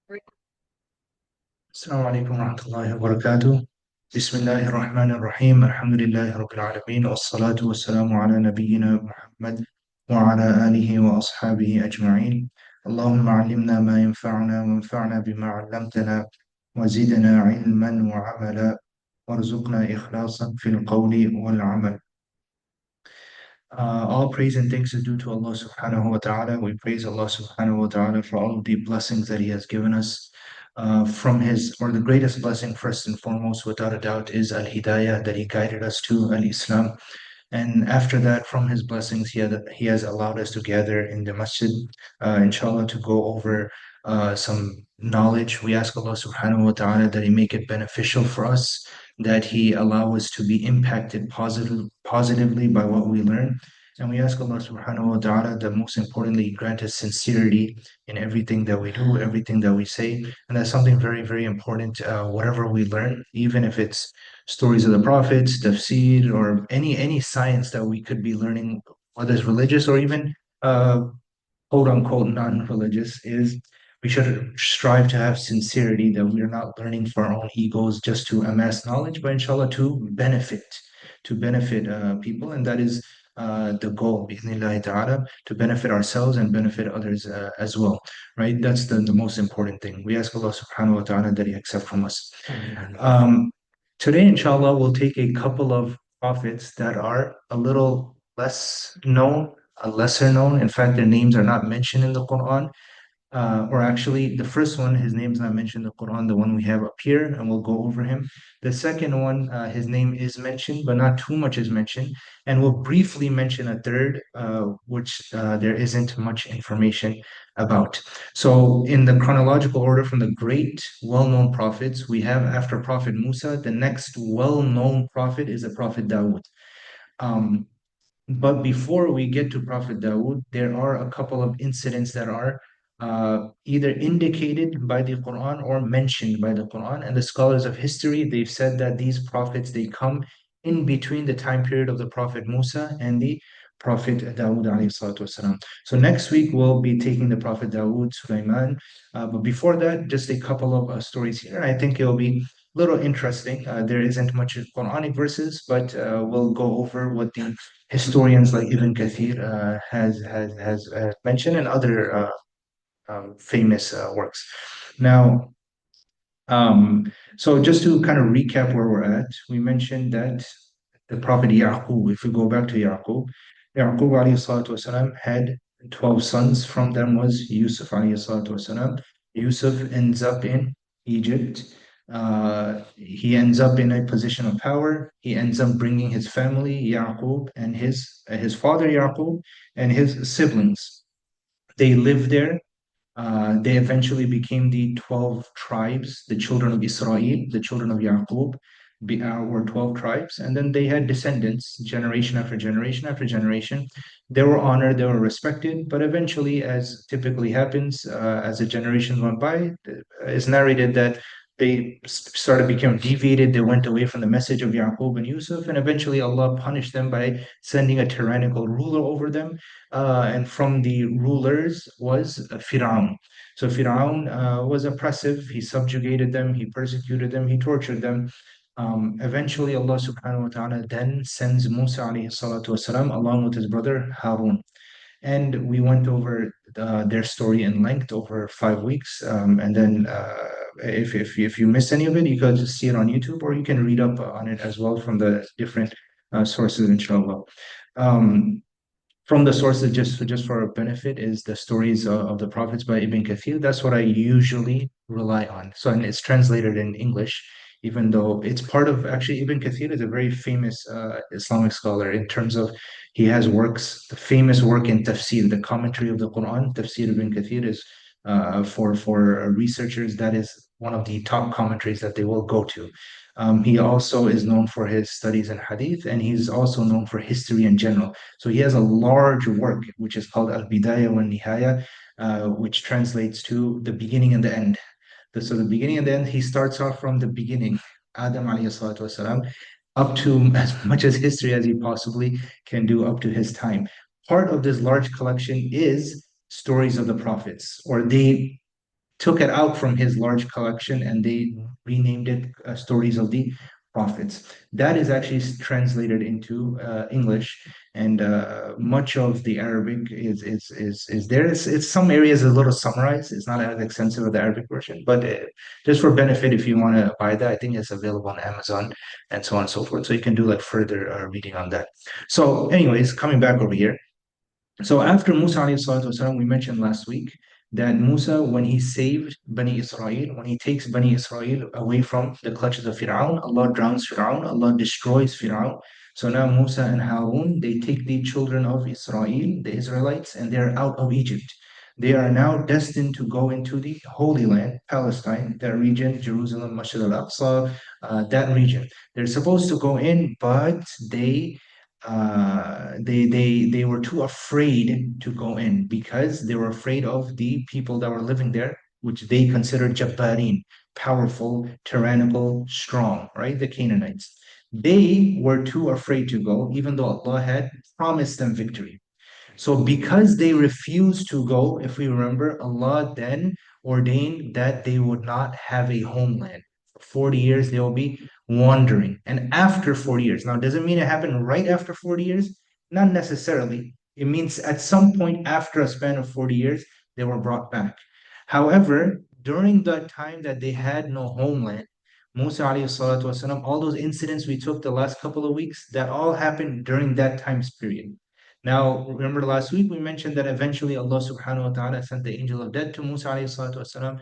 السلام عليكم ورحمة الله وبركاته. بسم الله الرحمن الرحيم. الحمد لله رب العالمين، والصلاة والسلام على نبينا محمد وعلى آله وأصحابه أجمعين. اللهم علمنا ما ينفعنا وانفعنا بما علمتنا وزدنا علما وعملا وارزقنا إخلاصا في القول والعمل. All praise and thanks is due to Allah subhanahu wa ta'ala. We praise Allah subhanahu wa ta'ala for all of the blessings that He has given us. From His, or the greatest blessing, first and foremost, without a doubt, is Al-Hidayah, that He guided us to Al-Islam. And after that, from His blessings, He has allowed us to gather in the masjid, inshallah, to go over some knowledge. We ask Allah subhanahu wa ta'ala that He make it beneficial for us, that He allow us to be impacted positively by what we learn. And we ask Allah subhanahu wa ta'ala that most importantly grant us sincerity in everything that we do, everything that we say. And that's something very, very important. Whatever we learn, even if it's stories of the prophets, tafsir, or any science that we could be learning, whether it's religious or even quote unquote non-religious, is we should strive to have sincerity, that we are not learning for our own egos just to amass knowledge, but inshallah to benefit people, and that is the goal, bi'ithnillahi ta'ala, to benefit ourselves and benefit others as well, right? That's the most important thing. We ask Allah subhanahu wa ta'ala that He accept from us. Um, Today, inshallah, we'll take a couple of prophets that are a little less known, lesser known. In fact, their names are not mentioned in the Quran. Or actually, the first one, his name's not mentioned in the Quran, the one we have up here, and we'll go over him. The second one, his name is mentioned, but not too much is mentioned. And we'll briefly mention a third, which there isn't much information about. So, in the chronological order from the great, well-known prophets, we have after Prophet Musa, the next well-known prophet is the Prophet Dawood. Um, but before we get to Prophet Dawood, there are a couple of incidents that are either indicated by the Quran or mentioned by the Quran. And the scholars of history, they've said that these prophets, they come in between the time period of the Prophet Musa and the Prophet Dawood alayhi salatu wasalam. So next week we'll be taking the Prophet Dawood, Sulaiman. But before that, just a couple of stories here. I think it'll be a little interesting. There isn't much Quranic verses, but we'll go over what the historians like Ibn Kathir has mentioned, and other famous works. Now, so just to kind of recap where we're at, we mentioned that the Prophet Yaqub, if we go back to Yaqub alayhi salatu wasalam had 12 sons. From them was Yusuf alayhi salatu wasalam. Yusuf ends up in Egypt. He ends up in a position of power. He ends up bringing his family, Yaqub, and his father Yaqub, and his siblings. They lived there. They eventually became the 12 tribes, the children of Israel, the children of Yaqub, were 12 tribes. And then they had descendants, generation after generation after generation. They were honored, they were respected, but eventually, as typically happens, as the generations went by, it's narrated that they started becoming deviated. They went away from the message of Yaqub and Yusuf, and eventually Allah punished them by sending a tyrannical ruler over them. And from the rulers was Fir'aun. So Fir'aun was oppressive. He subjugated them, he persecuted them, he tortured them. Eventually, Allah subhanahu wa ta'ala then sends Musa alayhi salatu wasalam along with his brother Harun. And we went over their story in length over 5 weeks. And then if you missed any of it, you could just see it on YouTube, or you can read up on it as well from the different sources, inshallah. Um, from the sources, just for a benefit, is the stories of the prophets by Ibn Kathir. That's what I usually rely on. So, and it's translated in English, even though it's part of, actually, Ibn Kathir is a very famous Islamic scholar in terms of, he has works, the famous work in tafsir, the commentary of the Quran. Tafsir Ibn Kathir is for researchers, that is one of the top commentaries that they will go to. He also is known for his studies in hadith, and he's also known for history in general. So he has a large work which is called Al-Bidayah wa Nihaya, which translates to the beginning and the end. So the beginning and the end, he starts off from the beginning, Adam alayhi salatu wasalam, up to as much as history as he possibly can do up to his time. Part of this large collection is stories of the prophets, or they took it out from his large collection and they renamed it Stories of the Prophets. That is actually translated into English, and much of the Arabic is there. It's some areas a little summarized. It's not as extensive as the Arabic version, but just for benefit, if you want to buy that, I think it's available on Amazon and so on and so forth. So you can do like further reading on that. So, anyways, coming back over here. So after Musa alayhi salatu wasalam, we mentioned last week that Musa, when he saved Bani Israel, when he takes Bani Israel away from the clutches of Fir'aun, Allah drowns Fir'aun, Allah destroys Fir'aun. So now Musa and Harun, they take the children of Israel, the Israelites, and they're out of Egypt. They are now destined to go into the Holy Land, Palestine, that region, Jerusalem, Masjid al-Aqsa, that region. They're supposed to go in, but they were too afraid to go in because they were afraid of the people that were living there, which they considered Jabbarin, powerful, tyrannical, strong, right? The Canaanites. They were too afraid to go, even though Allah had promised them victory. So because they refused to go, if we remember, Allah then ordained that they would not have a homeland. For 40 years, they will be wandering. And after 40 years, now, does it mean it happened right after 40 years? Not necessarily. It means at some point after a span of 40 years, they were brought back. However, during the time that they had no homeland, Musa alayhi salatu wasalam, all those incidents we took the last couple of weeks, that all happened during that time period. Now, remember last week we mentioned that eventually Allah subhanahu wa ta'ala sent the angel of death to Musa alayhi salatu wasalam.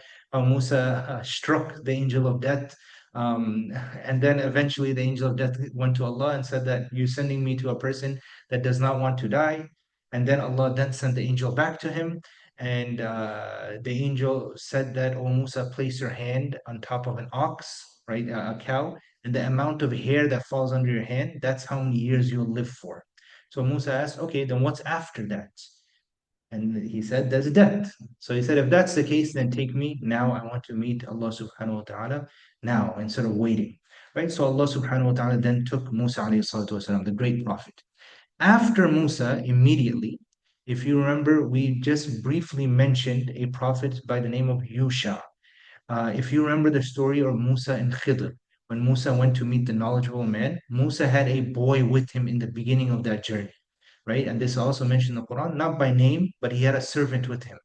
Musa struck the angel of death. Um, and then eventually the angel of death went to Allah and said that you're sending me to a person that does not want to die. And then Allah then sent the angel back to him. And the angel said that, oh Musa, place your hand on top of an ox, right? A cow. And the amount of hair that falls under your hand, that's how many years you'll live for. So Musa asked, okay, then what's after that? And he said, there's death. So he said, if that's the case, then take me now. I want to meet Allah subhanahu wa ta'ala now instead of waiting. Right? So Allah subhanahu wa ta'ala then took Musa alayhi salatu wasalam, the great prophet. After Musa, immediately, if you remember, we just briefly mentioned a prophet by the name of Yusha. If you remember the story of Musa and Khidr, when Musa went to meet the knowledgeable man, Musa had a boy with him in the beginning of that journey, right? And this is also mentioned in the Quran, not by name, but he had a servant with him.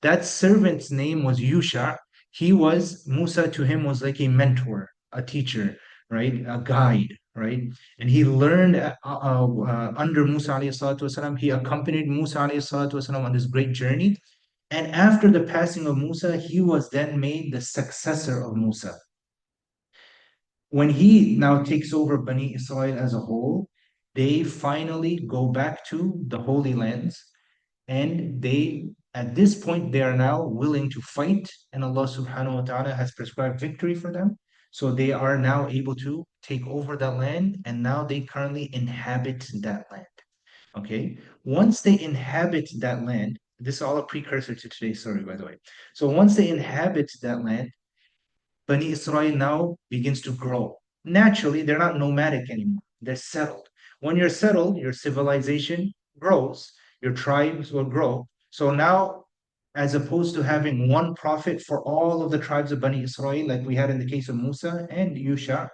That servant's name was Yusha. Musa to him was like a mentor, a teacher, right? A guide, right? And he learned under Musa alayhi salatu wasalam. He accompanied Musa alayhi salatu wasalam on this great journey. And after the passing of Musa, he was then made the successor of Musa. When he now takes over Bani Israel as a whole, they finally go back to the Holy Lands, and at this point, they are now willing to fight, and Allah subhanahu wa ta'ala has prescribed victory for them. So they are now able to take over that land, and now they currently inhabit that land. Okay. Once they inhabit that land, this is all a precursor to today's story, by the way. So once they inhabit that land, Bani Israel now begins to grow. Naturally, they're not nomadic anymore. They're settled. When you're settled, your civilization grows, your tribes will grow. So now, as opposed to having one prophet for all of the tribes of Bani Israel, like we had in the case of Musa and Yusha,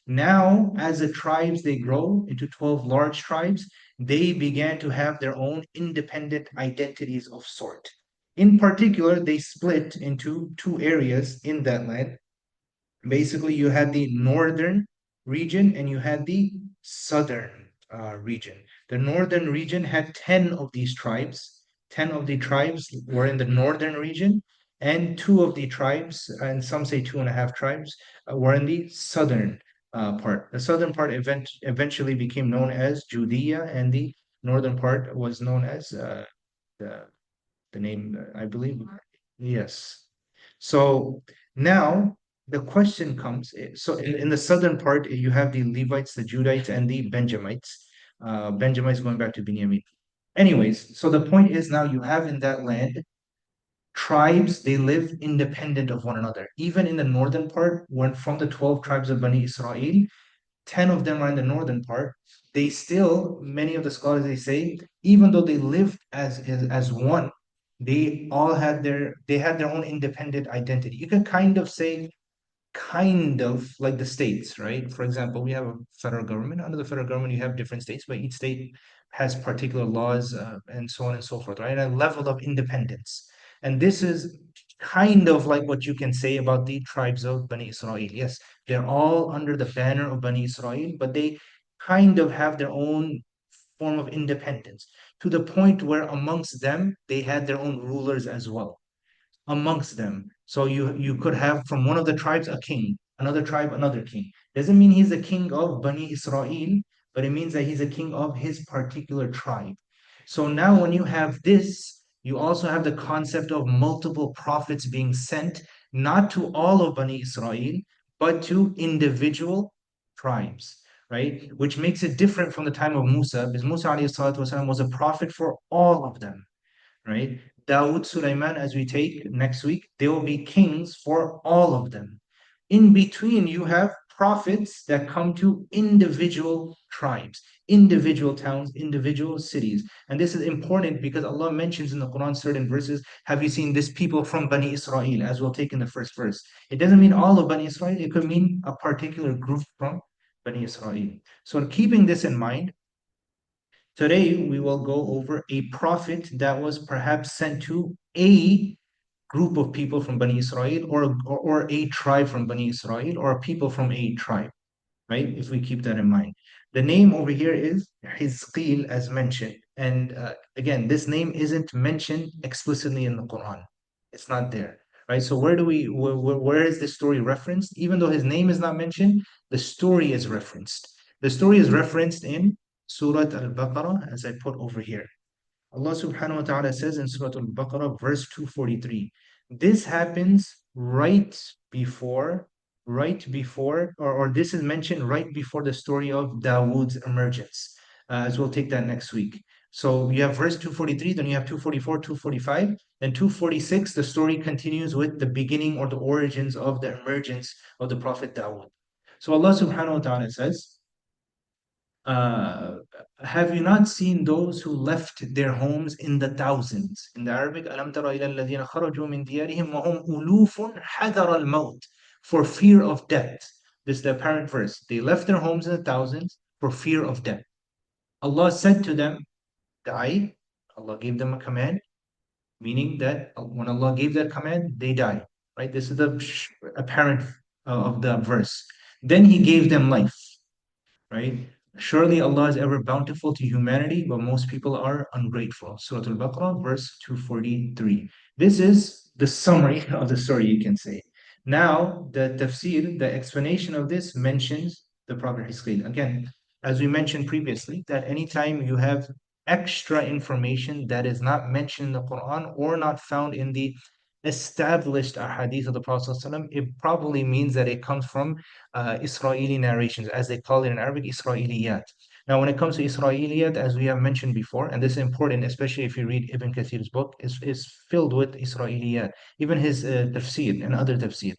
now as the tribes they grow into 12 large tribes, they began to have their own independent identities of sort. In particular, they split into two areas in that land. Basically, you had the northern region and you had the southern region. The northern region had 10 of these tribes. 10 of the tribes were in the northern region, and two of the tribes, and some say two and a half tribes, were in the southern part. The southern part eventually became known as Judea, and the northern part was known as the, the name, I believe. Yes. So now the question comes, so in the southern part, you have the Levites, the Judites, and the Benjamites. Benjamites going back to Binyamin. Anyways, so the point is now you have in that land tribes, they live independent of one another. Even in the northern part, when from the 12 tribes of Bani Israel, 10 of them are in the northern part. They still, many of the scholars, they say, even though they lived as one, They had their own independent identity. You can kind of say kind of like the states, right? For example, we have a federal government. Under the federal government, you have different states, but each state has particular laws and so on and so forth, right? A level of independence. And this is kind of like what you can say about the tribes of Bani Israel. Yes, they're all under the banner of Bani Israel, but they kind of have their own form of independence to the point where amongst them, they had their own rulers as well amongst them. So you could have from one of the tribes a king, another tribe another king. Doesn't mean he's a king of Bani Israel, but it means that he's a king of his particular tribe. So now when you have this, you also have the concept of multiple prophets being sent, not to all of Bani Israel, but to individual tribes, right? Which makes it different from the time of Musa, because Musa alayhi salatu wasalam was a prophet for all of them, right? Dawood, Sulaiman, as we take next week, they will be kings for all of them. In between, you have prophets that come to individual tribes, individual towns, individual cities. And this is important because Allah mentions in the Quran certain verses, have you seen this people from Bani Israel, as we'll take in the first verse. It doesn't mean all of Bani Israel, it could mean a particular group from Bani Israel. So keeping this in mind, today, we will go over a prophet that was perhaps sent to a group of people from Bani Israel or a tribe from Bani Israel or people from a tribe, right? If we keep that in mind. The name over here is Hizqeel, as mentioned. And again, this name isn't mentioned explicitly in the Quran. It's not there, right? So where is this story referenced? Even though his name is not mentioned, the story is referenced. The story is referenced in Surah Al-Baqarah, as I put over here. Allah subhanahu wa ta'ala says in Surah Al-Baqarah, verse 243, this happens or this is mentioned right before the story of Dawood's emergence, as we'll take that next week. So you have verse 243, then you have 244, 245, then 246, the story continues with the beginning or the origins of the emergence of the Prophet Dawood. So Allah subhanahu wa ta'ala says, uh, have you not seen those who left their homes in the thousands? In the Arabic, أَلَمْ تَرَ إِلَى الَّذِينَ خَرَجُوا مِنْ دِيَارِهِمْ وَهُمْ أُلُوفٌ حَذَرَ الْمَوْتِ for fear of death. This is the apparent verse. They left their homes in the thousands for fear of death. Allah said to them, die. Allah gave them a command, meaning that when Allah gave that command, they die. Right? This is the apparent of the verse. Then He gave them life, right? Surely Allah is ever bountiful to humanity, but most people are ungrateful. Surah Al-Baqarah, verse 243. This is the summary of the story, you can say. Now, the tafsir, the explanation of this mentions the Prophet Hizqeel. Again, as we mentioned previously, that anytime you have extra information that is not mentioned in the Quran or not found in the established ahadith of the Prophet ﷺ, it probably means that it comes from Israeli narrations, as they call it in Arabic, Israeliyat. Now, when it comes to Israeliyat, as we have mentioned before, and this is important, especially if you read Ibn Kathir's book, is filled with Israeliyat, even his tafsir and other tafsir.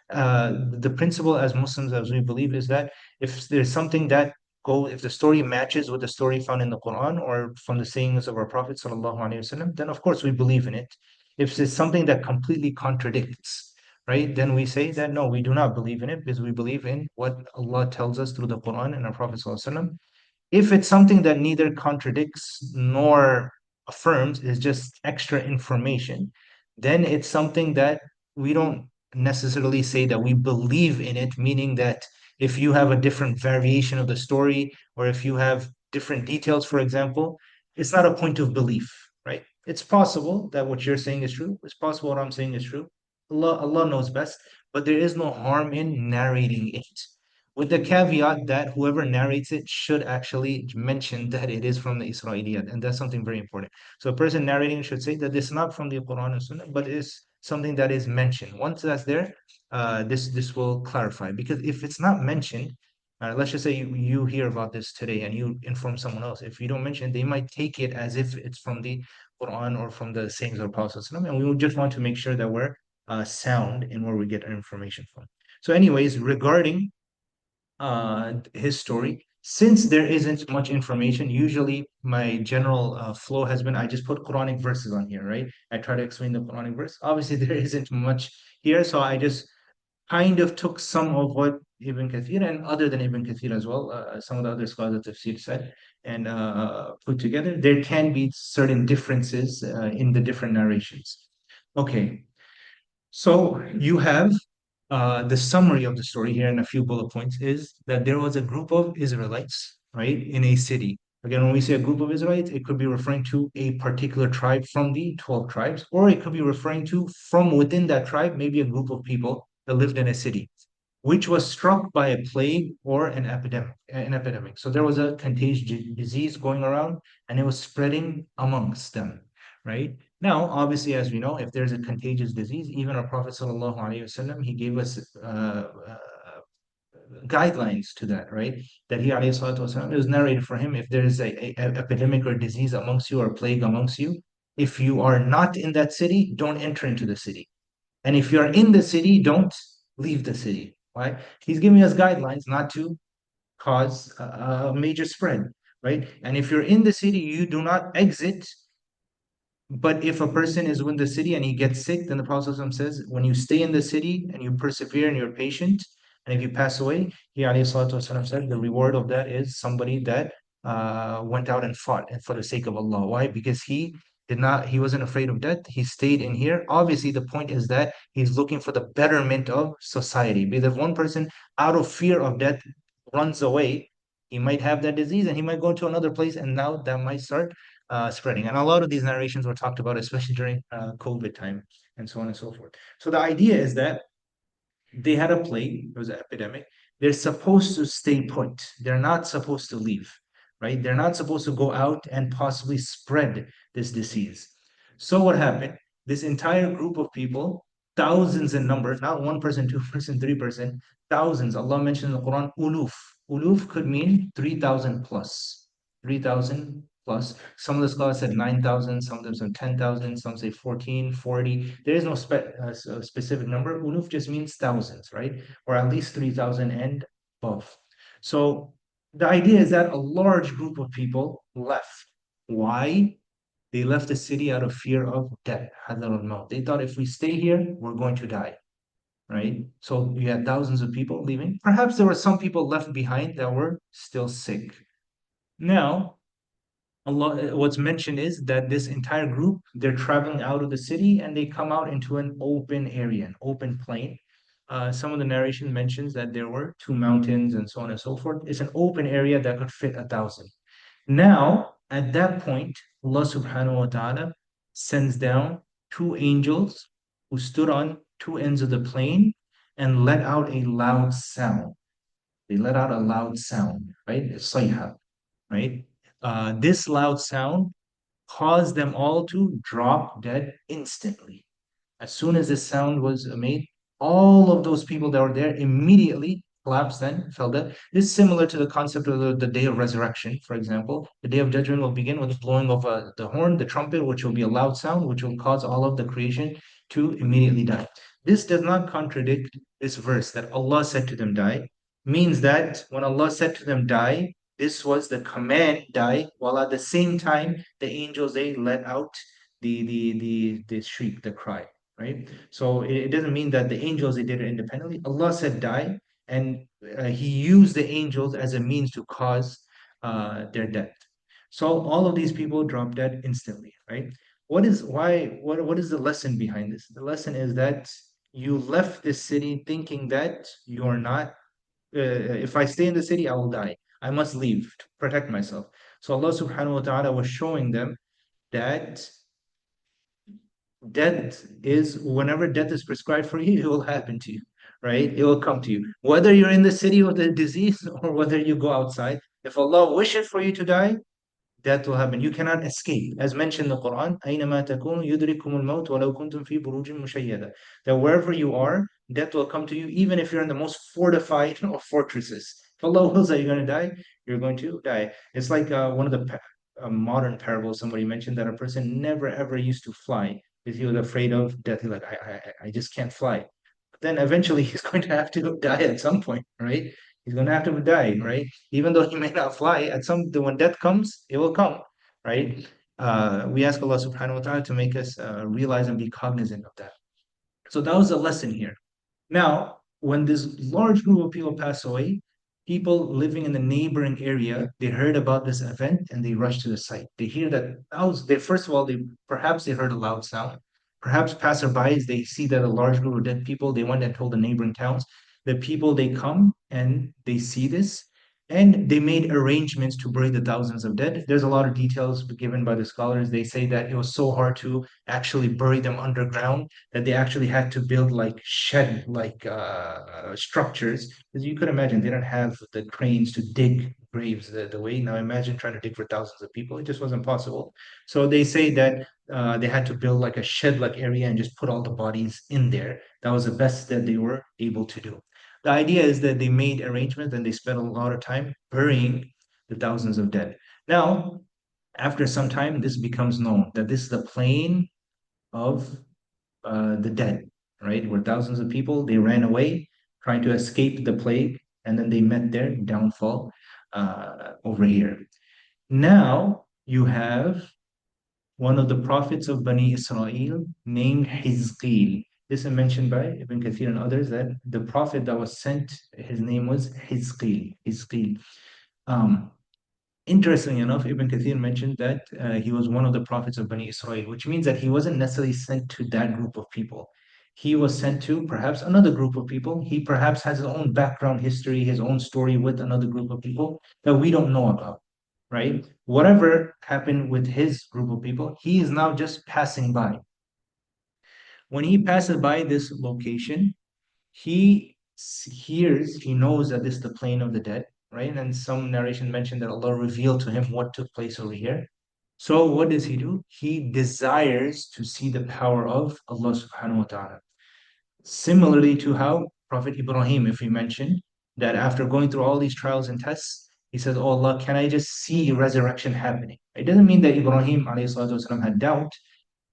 The principle as Muslims, as we believe, is that if there's something that if the story matches with the story found in the Quran or from the sayings of our Prophet ﷺ, then of course we believe in it. If it's something that completely contradicts, right, then we say that no, we do not believe in it because we believe in what Allah tells us through the Quran and our Prophet ﷺ. If it's something that neither contradicts nor affirms, is just extra information, then it's something that we don't necessarily say that we believe in it, meaning that if you have a different variation of the story or if you have different details, for example, it's not a point of belief, right? It's possible that what you're saying is true. It's possible what I'm saying is true. Allah knows best, but there is no harm in narrating it, with the caveat that whoever narrates it should actually mention that it is from the Israeliyat, and that's something very important. So a person narrating should say that this is not from the Quran and Sunnah, but it is something that is mentioned. Once that's there, this will clarify. Because if it's not mentioned, let's just say you hear about this today and you inform someone else. If you don't mention it, they might take it as if it's from the Quran or from the sayings of the Prophet, and we would just want to make sure that we're sound in where we get our information from. So, anyways, regarding his story. Since there isn't much information, usually my general flow has been I just put Quranic verses on here, right? I try to explain the Quranic verse. Obviously, there isn't much here, so I just kind of took some of what Ibn Kathir and other than Ibn Kathir as well, some of the other scholars of Tafsir said and put together. There can be certain differences in the different narrations. Okay, so you have the summary of the story here in a few bullet points is that there was a group of Israelites, right, in a city. Again, when we say a group of Israelites, it could be referring to a particular tribe from the 12 tribes, or it could be referring to from within that tribe, maybe a group of people that lived in a city, which was struck by a plague or an epidemic. An epidemic. So there was a contagious disease going around, and it was spreading amongst them, right? Now, obviously, as we know, if there's a contagious disease, even our Prophet sallallahu alaihi wasallam, he gave us guidelines to that, right? That he alayhi salatu wasallam, it was narrated for him if there is a epidemic or disease amongst you or plague amongst you, if you are not in that city, don't enter into the city. And if you're in the city, don't leave the city. Right? He's giving us guidelines not to cause a major spread, right? And if you're in the city, you do not exit. But if a person is in the city and he gets sick, then the Prophet ﷺ says, when you stay in the city and you persevere and you're patient, and if you pass away, he ﷺ said, the reward of that is somebody that went out and fought and for the sake of Allah. Why? Because he wasn't afraid of death. He stayed in here. Obviously, the point is that he's looking for the betterment of society. Because if one person out of fear of death runs away, he might have that disease and he might go to another place, and now that might start spreading. And a lot of these narrations were talked about, especially during COVID time and so on and so forth. So the idea is that they had a plague, it was an epidemic. They're supposed to stay put. They're not supposed to leave, right? They're not supposed to go out and possibly spread this disease. So what happened? This entire group of people, thousands in number, not one person, two person, three-person, thousands. Allah mentioned in the Quran, uluf. Uluf could mean 3,000 plus. 3,000 plus. Some of the scholars said 9,000, some of them said 10,000, some say 14, 40. There is no specific number. Uluf just means thousands, right? Or at least 3,000 and above. So the idea is that a large group of people left. Why? They left the city out of fear of death. They thought if we stay here, we're going to die, right? So you had thousands of people leaving. Perhaps there were some people left behind that were still sick. Now, Allah, what's mentioned is that this entire group, they're traveling out of the city and they come out into an open area, an open plain. Some of the narration mentions that there were two mountains and so on and so forth. It's an open area that could fit 1,000. Now, at that point, Allah subhanahu wa ta'ala sends down two angels who stood on two ends of the plain and let out a loud sound. They let out a loud sound, right? Sayha, right? This loud sound caused them all to drop dead instantly. As soon as this sound was made, all of those people that were there immediately collapsed and fell dead. This is similar to the concept of the day of resurrection, for example. The day of judgment will begin with the blowing of the horn, the trumpet, which will be a loud sound, which will cause all of the creation to immediately die. This does not contradict this verse that Allah said to them, die, means that when Allah said to them, die, this was the command, die, while at the same time, the angels, they let out the shriek, the cry, right? So it doesn't mean that the angels they did it independently. Allah said die, and He used the angels as a means to cause their death. So all of these people drop dead instantly, right? What is the lesson behind this? The lesson is that you left this city thinking that you are not. If I stay in the city, I will die. I must leave to protect myself. So Allah Subhanahu wa Taala was showing them that death is whenever death is prescribed for you, it will happen to you, right? It will come to you. Whether you're in the city with the disease or whether you go outside, if Allah wishes for you to die, that will happen. You cannot escape. As mentioned in the Quran, أَيْنَمَا تَكُونُوا يُدْرِكُمُ الْمَوْتُ وَلَوْ كُنْتُمْ فِي بُرُوجٍ مُشَيَّدَةٍ. That wherever you are, death will come to you, even if you're in the most fortified of fortresses. If Allah wills that you're going to die, you're going to die. It's like one of the modern parables somebody mentioned that a person never ever used to fly because he was afraid of death. He's like, I just can't fly. But then eventually he's going to have to die at some point, right? He's going to have to die, right? Even though he may not fly, when death comes, it will come, right? We ask Allah subhanahu wa ta'ala to make us realize and be cognizant of that. So that was a lesson here. Now, when this large group of people passed away, people living in the neighboring area, they heard about this event and they rushed to the site. They hear they first of all, perhaps they heard a loud sound. Perhaps passerbys, they see that a large group of dead people, they went and told the neighboring towns. The people, they come and they see this, and they made arrangements to bury the thousands of dead. There's a lot of details given by the scholars. They say that it was so hard to actually bury them underground that they actually had to build like shed like structures, because you could imagine they don't have the cranes to dig graves the way. Now imagine trying to dig for thousands of people. It just wasn't possible. So they say that they had to build like a shed like area and just put all the bodies in there. That was the best that they were able to do. The idea is that they made arrangements and they spent a lot of time burying the thousands of dead. Now, after some time, this becomes known that this is the plain of the dead, right? Where thousands of people, they ran away trying to escape the plague, and then they met their downfall over here. Now you have one of the prophets of Bani Israel named Hizqeel. This is mentioned by Ibn Kathir and others that the prophet that was sent, his name was Hizqeel. Hizqeel. Um, Interestingly enough, Ibn Kathir mentioned that he was one of the prophets of Bani Israel, which means that he wasn't necessarily sent to that group of people. He was sent to perhaps another group of people. He perhaps has his own background history, his own story with another group of people that we don't know about, right? Whatever happened with his group of people, he is now just passing by. When he passes by this location, he knows that this is the plane of the dead, right? And some narration mentioned that Allah revealed to him what took place over here. So what does he do? He desires to see the power of Allah subhanahu wa ta'ala. Similarly to how Prophet Ibrahim, if we mentioned, that after going through all these trials and tests, he says, Oh Allah, can I just see resurrection happening? It doesn't mean that Ibrahim alayhi salatu wasalam had doubt,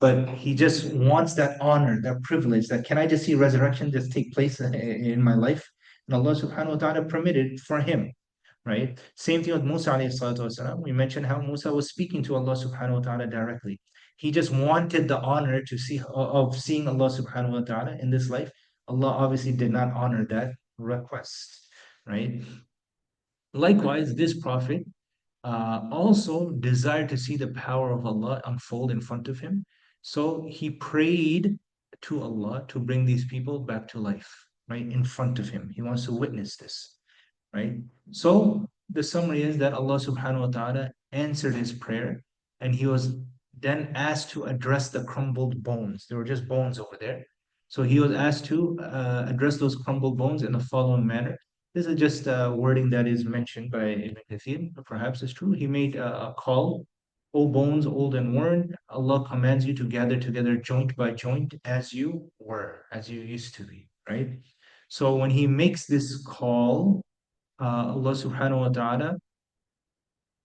but he just wants that honor, that privilege, that can I just see resurrection just take place in my life? And Allah subhanahu wa ta'ala permitted for him, right? Same thing with Musa alayhi salatu wasalam. We mentioned how Musa was speaking to Allah subhanahu wa ta'ala directly. He just wanted the honor to see of seeing Allah subhanahu wa ta'ala in this life. Allah obviously did not honor that request, right? Likewise, this prophet also desired to see the power of Allah unfold in front of him. So he prayed to Allah to bring these people back to life, right, in front of him. He wants to witness this, right? So the summary is that Allah subhanahu wa ta'ala answered his prayer, and he was then asked to address the crumbled bones. There were just bones over there. So he was asked to address those crumbled bones in the following manner. This is just wording that is mentioned by Ibn Kathir. Perhaps it's true. He made a call. O bones, old and worn, Allah commands you to gather together joint by joint as you were, as you used to be, right? So when he makes this call, Allah subhanahu wa ta'ala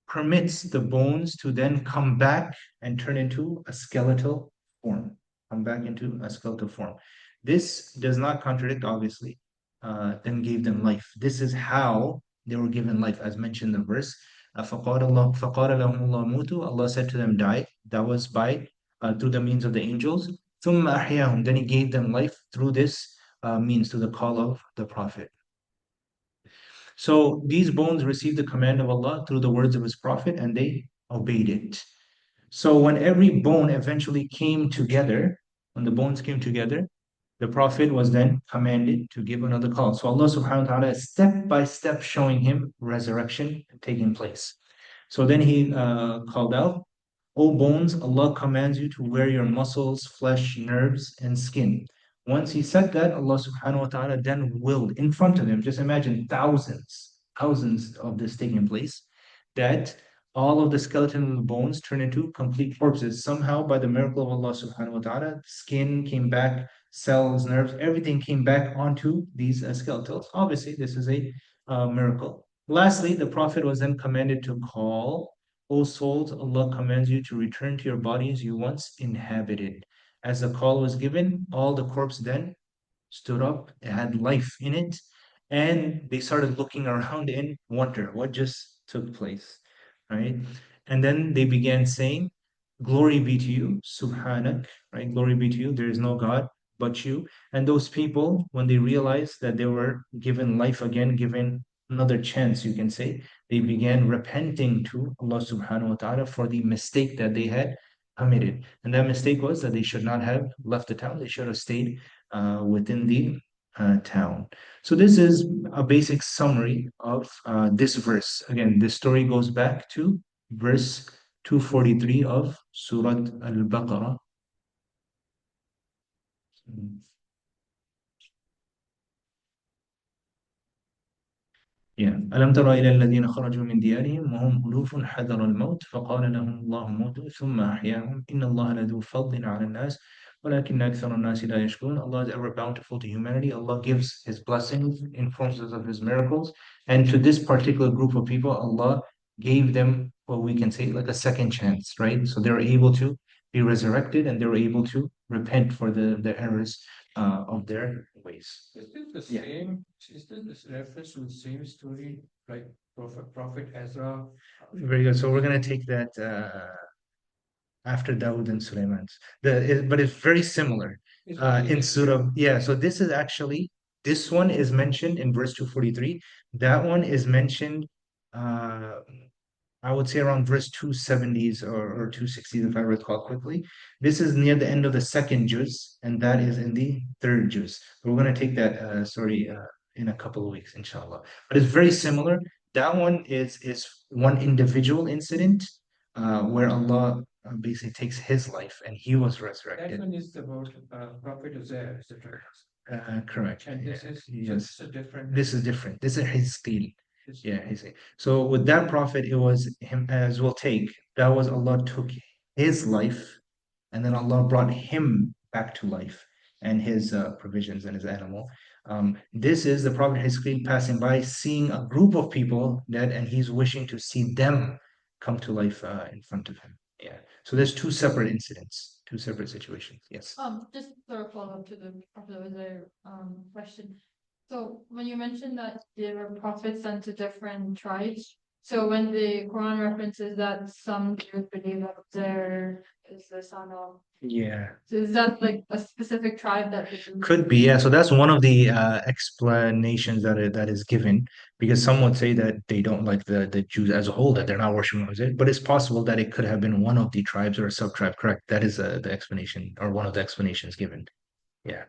permits the bones to then come back and turn into a skeletal form, come back into a skeletal form. This does not contradict, obviously, then gave them life. This is how they were given life, as mentioned in the verse. فَقَالَ لَهُمُ اللَّهُ مُوتُوا. Allah said to them, die. That was by through the means of the angels. ثُمَّ أَحْيَاهُمْ. Then He gave them life through this means, through the call of the Prophet. So these bones received the command of Allah through the words of His Prophet and they obeyed it. So when every bone eventually came together, when the bones came together, the Prophet was then commanded to give another call. So Allah subhanahu wa ta'ala is step by step showing him resurrection taking place. So then he called out, O bones, Allah commands you to wear your muscles, flesh, nerves, and skin. Once he said that, Allah subhanahu wa ta'ala then willed in front of him, just imagine thousands of this taking place, that all of the skeleton and the bones turn into complete corpses. Somehow, by the miracle of Allah subhanahu wa ta'ala, skin came back, cells, nerves, everything came back onto these skeletals. Obviously, this is a miracle. Lastly, the Prophet was then commanded to call, O souls, Allah commands you to return to your bodies you once inhabited. As the call was given, all the corpse then stood up, it had life in it, and they started looking around in wonder what just took place, right? And then they began saying, "Glory be to you, Subhanak," right? Glory be to you. There is no God but you. And those people, when they realized that they were given life again, given another chance, you can say, they began repenting to Allah subhanahu wa ta'ala for the mistake that they had committed. And that mistake was that they should not have left the town, they should have stayed within the town. So this is a basic summary of this verse. Again, this story goes back to verse 243 of Surah Al-Baqarah. Yeah. ألم تر إلى الذين خرجوا من ديارهم وهم ألوف حذر الموت فقال لهم الله موتوا ثم أحياهم إن الله لذو فضل على الناس ولكن أكثر الناس لا يشكرون. Allah is ever bountiful to humanity. Allah gives His blessings, informs us of His miracles, and to this particular group of people, Allah gave them what we can say like a second chance, right? So they were able to be resurrected and they were able to repent for the errors of their ways. Is this the Yeah. same? Is this reference to the same story like Prophet Ezra? Very good. So we're going to take that after Dawood and Sulaiman's. But it's very similar in Surah. Yeah, so this is actually, this one is mentioned in verse 243. That one is mentioned, uh, I would say around verse 270s or 260s, if I recall quickly. This is near the end of the second juz, and that is in the third juz. We're going to take that story in a couple of weeks, inshallah. But it's very similar. That one is one individual incident where Allah basically takes his life and he was That resurrected. one is about Prophet Uzair, is it right? Correct. And this is Yes. just a different. This is different. This is Hizqeel. Yeah, Hizqeel. So with that prophet, it was him, as we'll take. That was Allah took his life, and then Allah brought him back to life and his provisions and his animal. This is the Prophet Hizqeel passing by, seeing a group of people dead, and he's wishing to see them come to life in front of him. Yeah. So there's two separate incidents, two separate situations. Yes. Just sort of follow up to the other question. So when you mentioned that there were prophets sent to different tribes, so when the Quran references that some Jews believe that there is the son of, Yeah. so is that like a specific tribe that Could be, yeah. So that's one of the explanations that is given, because some would say that they don't like the Jews as a whole, that they're not worshiping Moses. But it's possible that it could have been one of the tribes or a sub-tribe. Correct. That is the explanation or one of the explanations given. Yeah.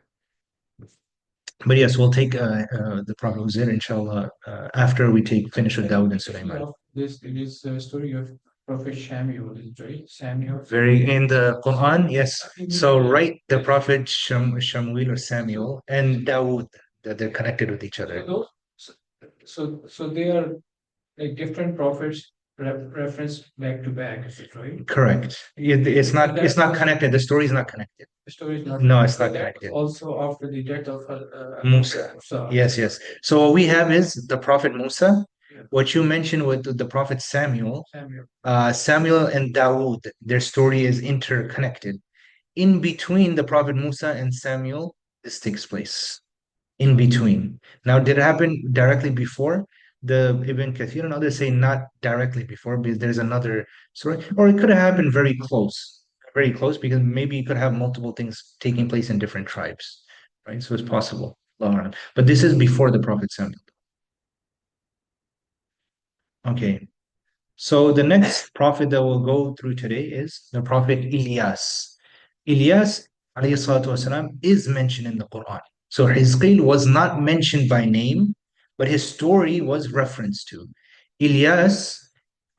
But yes, we'll take the Prophet Uzair, inshallah, after we finish with Dawud and Sulaiman. This is the story of Prophet Samuel, is it right? Samuel. Very in the Quran, yes. So right, the Prophet Shamuel or Samuel and Dawood, that they're connected with each So other. those, so they are like different prophets referenced back to back, is it right? Correct. It's not connected. The story is not connected. The story is not. No, it's not That connected. also after the death of Musa. Yes, yes. So what we have is the Prophet Musa. Yeah. What you mentioned with the Prophet Samuel, Samuel. Samuel and Dawood, their story is interconnected. In between the Prophet Musa and Samuel, this takes place. In between. Now, did it happen directly before? The Ibn Kathir and others say not directly before, because there's another story, or it could have happened very close, because maybe you could have multiple things taking place in different tribes, right? So it's possible. But this is before the Prophet Samuel. Okay. So the next prophet that we'll go through today is the Prophet Ilyaas. Ilyaas, alayhi salatu wasalam, is mentioned in the Quran. So Hizqeel was not mentioned by name, but his story was referenced to. Ilyaas,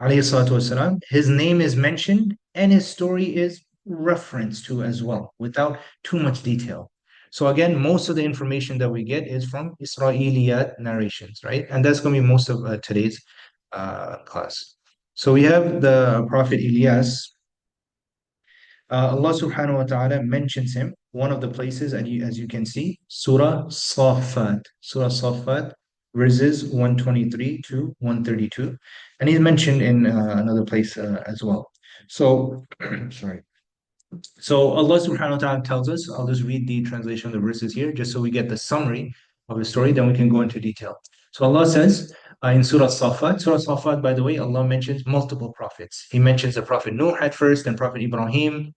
alayhi salatu wasalam, his name is mentioned and his story is referenced to as well, without too much detail. So again, most of the information that we get is from Israeliyat narrations, right? And that's going to be most of today's class. So we have the Prophet Ilyaas. Allah subhanahu wa ta'ala mentions him. One of the places, and as you can see, Surah Safat. Surah Safat, verses 123 to 132. And he's mentioned in another place as well. So, sorry. So Allah subhanahu wa ta'ala tells us, I'll just read the translation of the verses here, just so we get the summary of the story, then we can go into detail. So Allah says in Surah Safat, by the way, Allah mentions multiple prophets. He mentions the Prophet Nuh at first, then Prophet Ibrahim,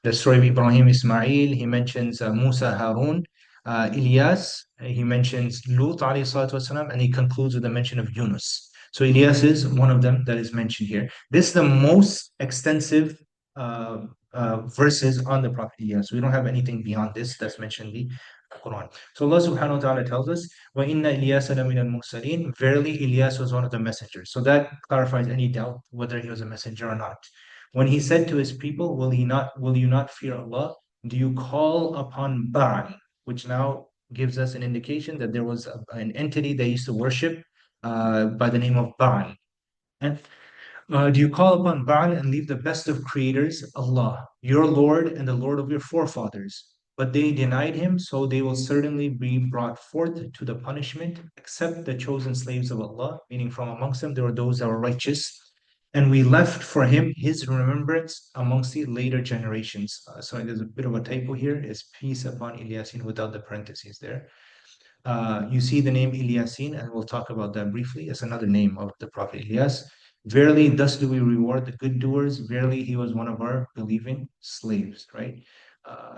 the story of Ibrahim, Ismail. He mentions Musa, Harun, Ilyaas. He mentions Lut, alayhi salatu wasalam, and he concludes with the mention of Yunus. So Ilyaas is one of them that is mentioned here. This is the most extensive verses on the Prophet Ilyaas. We don't have anything beyond this that's mentioned in the Quran. So Allah subhanahu wa ta'ala tells us, وَإِنَّ إِلْيَاسَ لَمِنَ الْمُرْسَلِينَ. Verily, Ilyas was one of the messengers. So that clarifies any doubt whether he was a messenger or not. When he said to his people, will you not fear Allah? Do you call upon Baal? Which now gives us an indication that there was an entity they used to worship by the name of Baal. And do you call upon Baal and leave the best of creators, Allah, your Lord and the Lord of your forefathers? But they denied him, so they will certainly be brought forth to the punishment, except the chosen slaves of Allah, meaning from amongst them there were those that were righteous. And we left for him his remembrance amongst the later generations. Sorry, there's a bit of a typo here. It's peace upon Ilyasin without the parentheses there. You see the name Ilyasin, and we'll talk about that briefly. It's another name of the Prophet Ilyas. Verily, thus do we reward the good doers. Verily, he was one of our believing slaves, right?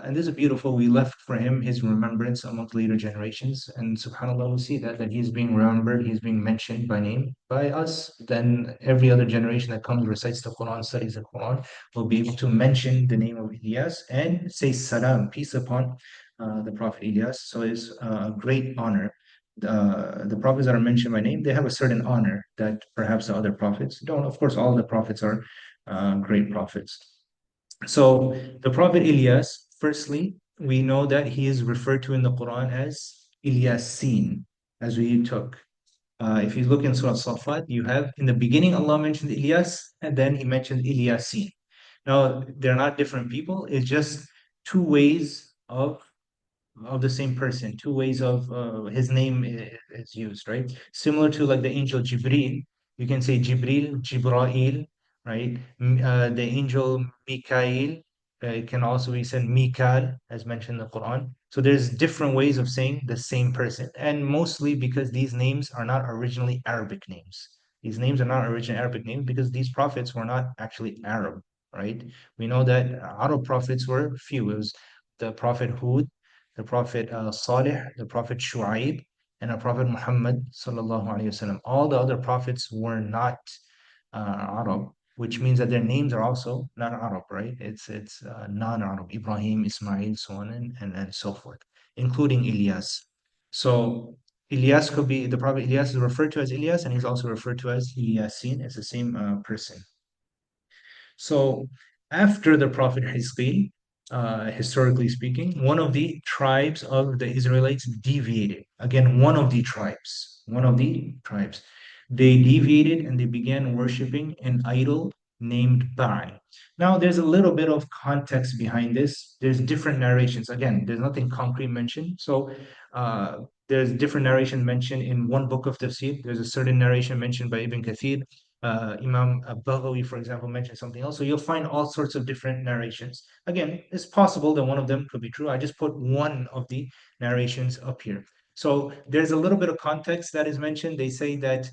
And this is beautiful. We left for him his remembrance amongst later generations. And subhanAllah, we'll see that he's being remembered, he's being mentioned by name by us. Then every other generation that comes, recites the Quran, studies the Quran, will be able to mention the name of Ilyas and say salam, peace upon the Prophet Ilyas. So it's a great honor. The prophets that are mentioned by name, they have a certain honor that perhaps the other prophets don't. Of course, all the prophets are great prophets. So the Prophet Ilyas, firstly, we know that he is referred to in the Quran as Ilyasin, as we took. If you look in Surah Safat, you have in the beginning Allah mentioned Ilyas, and then he mentioned Ilyasin. Now, they're not different people, it's just two ways of the same person, two ways of his name is used, right? Similar to like the angel Jibril, you can say Jibril, Jibrail, right? The angel Mikael, it can also be said Mikal, as mentioned in the Quran. So there's different ways of saying the same person, and mostly because these names are not originally Arabic names. These names are not original Arabic names because these prophets were not actually Arab, right? We know that Arab prophets were few. It was the Prophet Hud, the Prophet Salih, the Prophet Shu'aib, and the Prophet Muhammad sallallahu alaihi wasallam. All the other prophets were not Arab, which means that their names are also not Arab, right? It's non-Arab. Ibrahim, Ismail, so on and so forth, including Ilyas. So Ilyas could be, the Prophet Ilyas is referred to as Ilyas, and he's also referred to as Ilyasin. It's the same person. So after the Prophet Hizqeel, historically speaking, one of the tribes of the Israelites deviated. Again, one of the tribes, they deviated and they began worshiping an idol named Baal. Now, there's a little bit of context behind this. There's different narrations. Again, there's nothing concrete mentioned. So there's different narration mentioned in one book of tafsir. There's a certain narration mentioned by Ibn Kathir. Imam Baghawi, for example, mentioned something else. So you'll find all sorts of different narrations. Again, it's possible that one of them could be true. I just put one of the narrations up here. So there's a little bit of context that is mentioned. They say that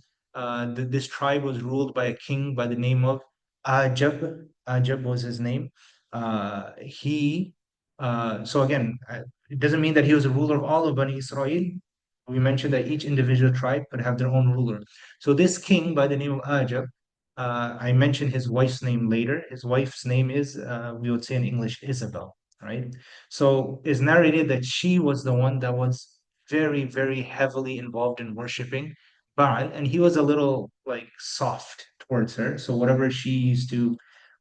this tribe was ruled by a king by the name of Ajab. Ajab was his name. So again, it doesn't mean that he was a ruler of all of Bani Israel. We mentioned that each individual tribe could have their own ruler. So this king by the name of Ajab, I mentioned his wife's name later. His wife's name is, we would say in English, Isabel, right? So it's narrated that she was the one that was very, very heavily involved in worshiping Baal, and he was a little like soft towards her. So whatever she used to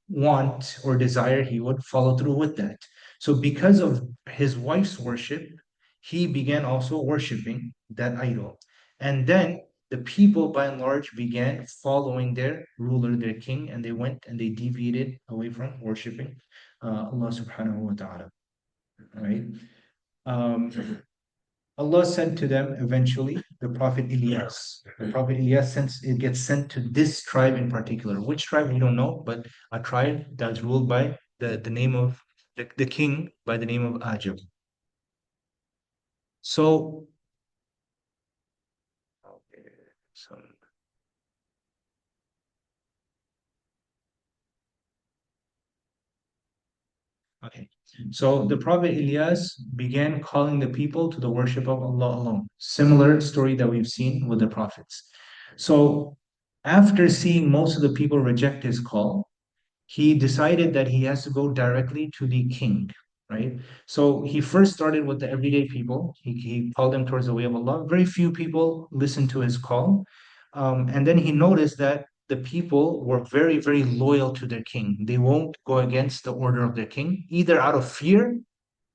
want or desire, he would follow through with that. So because of his wife's worship, he began also worshiping that idol. And then the people by and large began following their ruler, their king, and they went and they deviated away from worshiping Allah subhanahu wa ta'ala. Right? Allah sent to them eventually the Prophet Ilyas. The Prophet Ilyas, since it gets sent to this tribe in particular. Which tribe we don't know, but a tribe that's ruled by the name of the king by the name of Ajab. So Okay. So the Prophet Ilyas began calling the people to the worship of Allah alone. Similar story that we've seen with the prophets. So after seeing most of the people reject his call, he decided that he has to go directly to the king, right? So he first started with the everyday people. He called them towards the way of Allah. Very few people listened to his call. And then he noticed that the people were very, very loyal to their king. They won't go against the order of their king, either out of fear,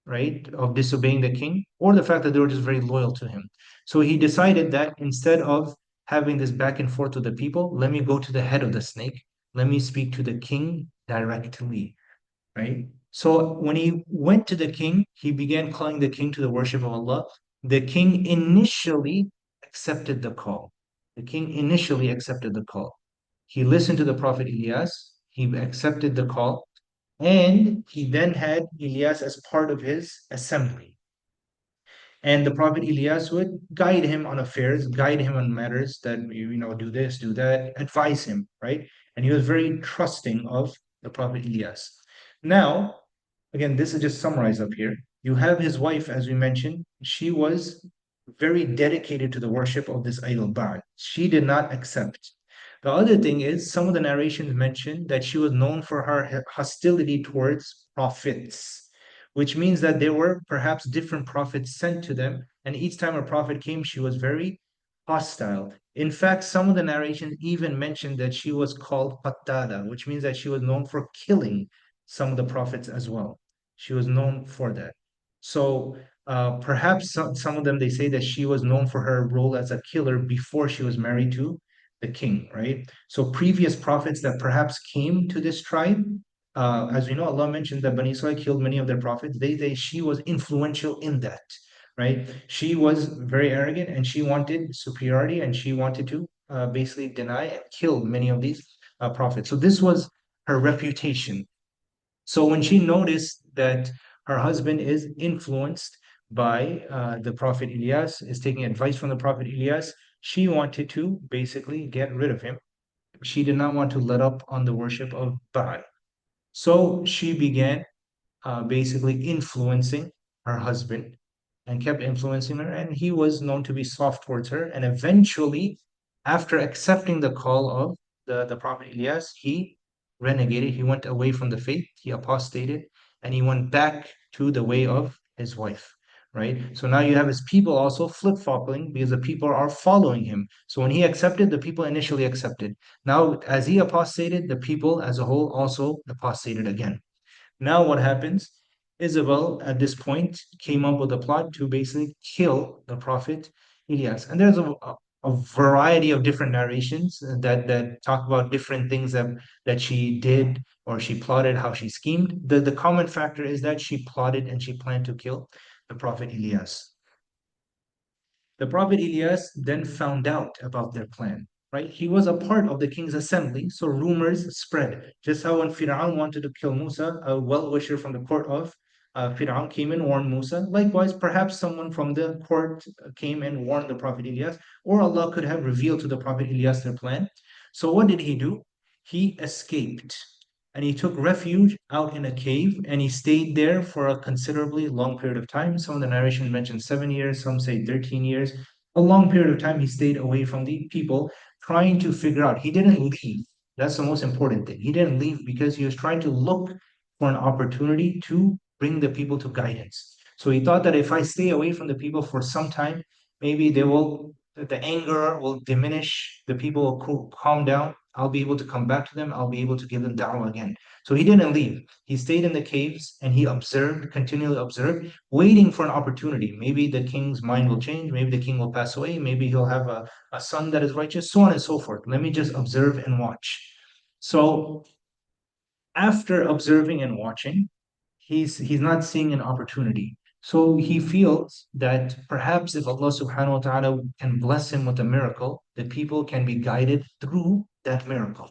right, of disobeying the king, or the fact that they were just very loyal to him. So he decided that instead of having this back and forth with the people, let me go to the head of the snake. Let me speak to the king directly, right? So when he went to the king, he began calling the king to the worship of Allah. The king initially accepted the call. The king initially accepted the call. He listened to the Prophet Ilyas. He accepted the call. And he then had Ilyas as part of his assembly. And the Prophet Ilyas would guide him on affairs, guide him on matters that, do this, do that, advise him, right? And he was very trusting of the Prophet Ilyas. Now, again, this is just summarized up here. You have his wife, as we mentioned, she was very dedicated to the worship of this idol Baal. She did not accept. The other thing is, some of the narrations mention that she was known for her hostility towards prophets, which means that there were perhaps different prophets sent to them, and each time a prophet came, she was very hostile. In fact, some of the narrations even mentioned that she was called Qattada, which means that she was known for killing some of the prophets as well. She was known for that. So perhaps some of them, they say that she was known for her role as a killer before she was married to the king, right? So previous prophets that perhaps came to this tribe, as we know, Allah mentioned that Bani Israel killed many of their prophets. She was influential in that, right? She was very arrogant and she wanted superiority and she wanted to basically deny and kill many of these prophets. So this was her reputation. So when she noticed that her husband is influenced by the Prophet Ilyas, is taking advice from the Prophet Ilyas, she wanted to basically get rid of him. She did not want to let up on the worship of Baal. So she began basically influencing her husband and kept influencing her, and he was known to be soft towards her. And eventually, after accepting the call of the Prophet Ilyas, he renegated, he went away from the faith, he apostated, and he went back to the way of his wife. Right? So now you have his people also flip-flopping because the people are following him. So when he accepted, the people initially accepted. Now, as he apostated, the people as a whole also apostated again. Now what happens? Isabel at this point came up with a plot to basically kill the prophet Ilyas. And there's a variety of different narrations that talk about different things that she did or she plotted, how she schemed. The common factor is that she plotted and she planned to kill the prophet Ilyas. The Prophet Ilyas then found out about their plan, right? He was a part of the king's assembly, so rumors spread. Just how when Fir'aun wanted to kill Musa, a well-wisher from the court of Fir'aun came and warned Musa. Likewise, perhaps someone from the court came and warned the Prophet Ilyas, or Allah could have revealed to the Prophet Ilyas their plan. So what did he do? He escaped and he took refuge out in a cave and he stayed there for a considerably long period of time. Some of the narrations mention 7 years, some say 13 years. A long period of time he stayed away from the people, trying to figure out. He didn't leave. That's the most important thing. He didn't leave because he was trying to look for an opportunity to bring the people to guidance. So he thought that if I stay away from the people for some time, maybe the anger will diminish, the people will calm down. I'll be able to come back to them. I'll be able to give them da'wah again. So he didn't leave. He stayed in the caves and he observed, continually observed, waiting for an opportunity. Maybe the king's mind will change. Maybe the king will pass away. Maybe he'll have a son that is righteous, so on and so forth. Let me just observe and watch. So after observing and watching, he's not seeing an opportunity. So he feels that perhaps if Allah subhanahu wa ta'ala can bless him with a miracle, the people can be guided through that miracle.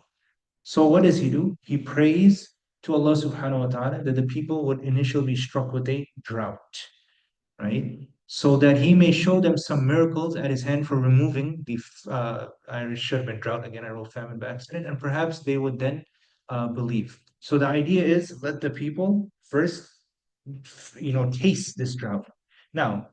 So what does he do? He prays to Allah subhanahu wa ta'ala that the people would initially be struck with a drought, right? So that he may show them some miracles at his hand for removing the, I should have been drought again, I wrote famine by accident, and perhaps they would then believe. So the idea is let the people first, taste this drought. Now,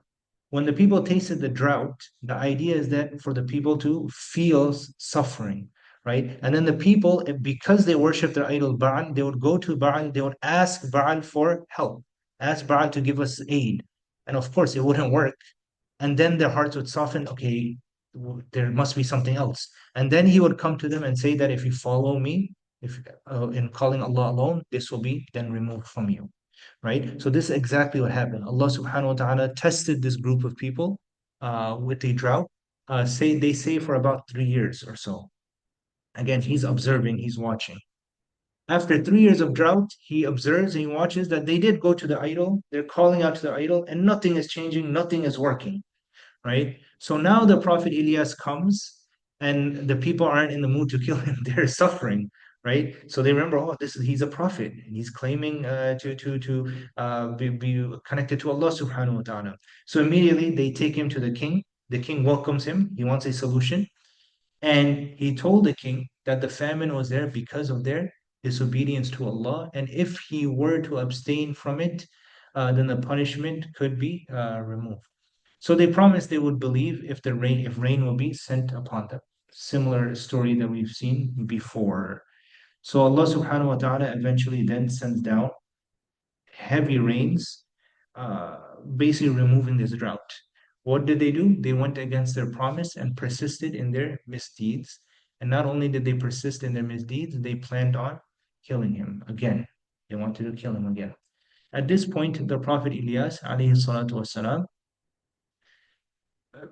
when the people tasted the drought, the idea is that for the people to feel suffering, right? And then the people, because they worship their idol Baal, they would go to Baal, they would ask Baal for help, ask Baal to give us aid. And of course, it wouldn't work. And then their hearts would soften, okay, there must be something else. And then he would come to them and say that if you follow me, if in calling Allah alone, this will be then removed from you, right? So this is exactly what happened. Allah subhanahu wa ta'ala tested this group of people with a drought. They say for about 3 years or so. Again, he's observing, he's watching. After 3 years of drought, he observes and he watches that they did go to the idol, they're calling out to the idol, and nothing is changing, nothing is working, right? So now the Prophet Ilyaas comes and the people aren't in the mood to kill him. They're suffering, right? So they remember, oh, he's a prophet and he's claiming to be connected to Allah subhanahu wa ta'ala. So immediately they take him to the king. The king welcomes him. He wants a solution. And he told the king that the famine was there because of their disobedience to Allah. And if he were to abstain from it, then the punishment could be removed. So they promised they would believe if rain will be sent upon them. Similar story that we've seen before. So Allah subhanahu wa ta'ala eventually then sends down heavy rains, basically removing this drought. What did they do? They went against their promise and persisted in their misdeeds. And not only did they persist in their misdeeds, they planned on killing him again. They wanted to kill him again. At this point, the Prophet Ilyaas, alayhi salatu wasalam,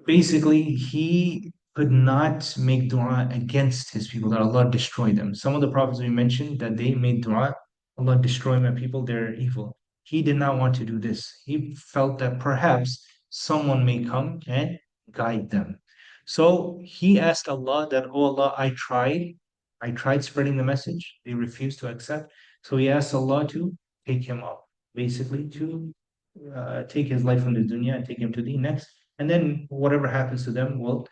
basically he could not make dua against his people, that Allah destroy them. Some of the prophets we mentioned that they made dua, Allah destroy my people, they're evil. He did not want to do this. He felt that perhaps someone may come and guide them. So he asked Allah that, oh Allah, I tried spreading the message. They refused to accept. So he asked Allah to take him up, basically to take his life from the dunya and take him to the next. And then whatever happens to them will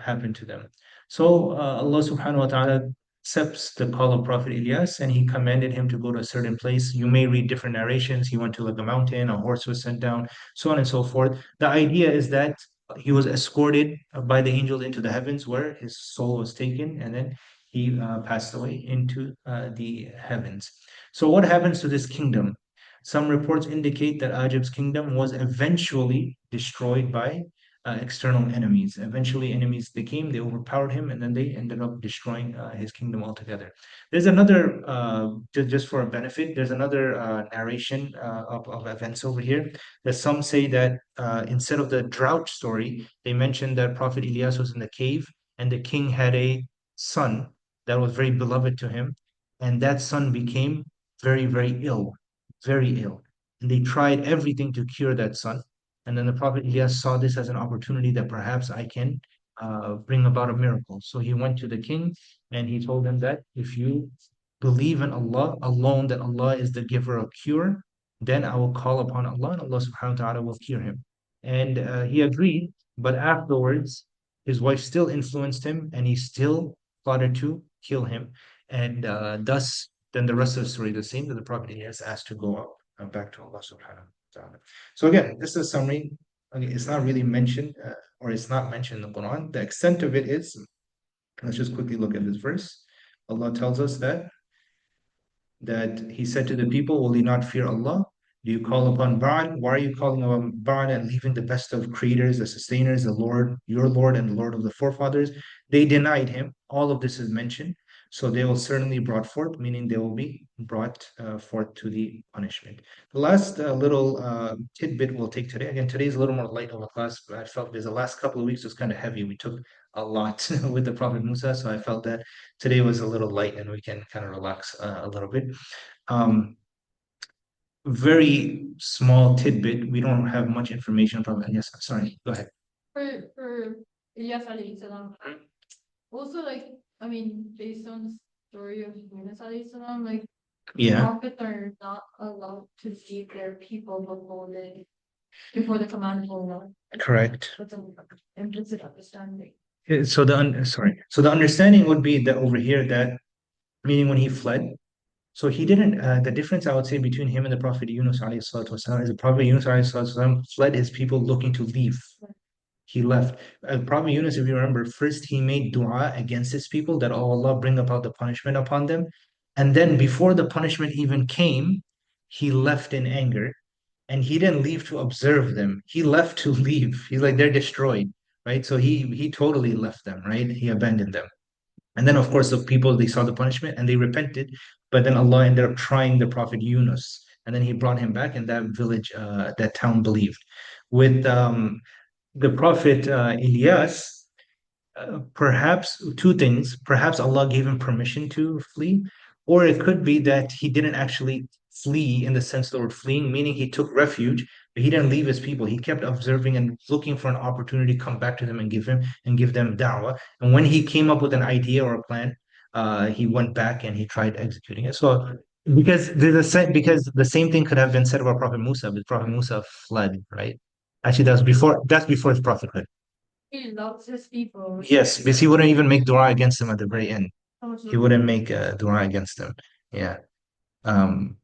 happen to them. So Allah subhanahu wa ta'ala accepts the call of Prophet Ilyaas and he commanded him to go to a certain place. You may read different narrations. He went to like a mountain, a horse was sent down, so on and so forth. The idea is that he was escorted by the angels into the heavens where his soul was taken and then he passed away into the heavens. So what happens to this kingdom? Some reports indicate that Ajib's kingdom was eventually destroyed by external enemies. Eventually, enemies they came, they overpowered him, and then they ended up destroying his kingdom altogether. There's another, just for a benefit, there's another narration of events over here. That some say that instead of the drought story, they mentioned that Prophet Ilyaas was in the cave, and the king had a son that was very beloved to him, and that son became very, very ill, very ill. And they tried everything to cure that son. And then the Prophet Ilyas saw this as an opportunity that perhaps I can bring about a miracle. So he went to the king and he told him that if you believe in Allah alone, that Allah is the giver of cure, then I will call upon Allah and Allah subhanahu wa ta'ala will cure him. And he agreed, but afterwards, his wife still influenced him and he still plotted to kill him. And thus, then the rest of the story is the same, that the Prophet is asked to go up back to Allah subhanahu wa ta'ala. So again, this is a summary. Okay, it's not really mentioned, or it's not mentioned in the Quran. The extent of it is, let's just quickly look at this verse. Allah tells us that He said to the people, will you not fear Allah? Do you call upon Baal? Why are you calling upon Baal and leaving the best of creators, the sustainers, the Lord, your Lord, and the Lord of the forefathers? They denied Him. All of this is mentioned. So they will certainly brought forth, meaning they will be brought forth to the punishment. The last little tidbit we'll take today. Again, today is a little more light of a class. But I felt because the last couple of weeks was kind of heavy. We took a lot with the Prophet Musa, so I felt that today was a little light and we can kind of relax a little bit. Very small tidbit. We don't have much information from it. Yes, sorry. Go ahead. For Ilyas alayhi salam, also like I mean, based on the story of Yunus alayhi salam, like Yeah, prophets are not allowed to leave their people before the command of Allah. correct. That's an implicit understanding. So the understanding would be that over here that meaning when he fled, So he didn't, the difference I would say between him and the Prophet Yunus alayhi salatu wasalam is the Prophet Yunus alayhi salatu wasalam fled his people looking to leave. He left. Prophet Yunus, if you remember, first he made dua against his people that, oh Allah, bring about the punishment upon them. And then before the punishment even came, he left in anger and he didn't leave to observe them. He left to leave. He's like, they're destroyed, right? So he totally left them, right? He abandoned them. And then, of course, the people, they saw the punishment and they repented. But then Allah ended up trying the Prophet Yunus. And then he brought him back, and that village, that town believed. With the Prophet Ilyaas, perhaps two things. Perhaps Allah gave him permission to flee, or it could be that he didn't actually flee in the sense that we're fleeing, meaning he took refuge, but he didn't leave his people. He kept observing and looking for an opportunity to come back to them and give them da'wah. And when he came up with an idea or a plan, he went back and he tried executing it. So because the same thing could have been said about Prophet Musa, but Prophet Musa fled, right? Actually, that's before his prophethood. He loves his people. Yes, because he wouldn't even make dua against them at the very end. How much He wouldn't make dua against them. Yeah. Um,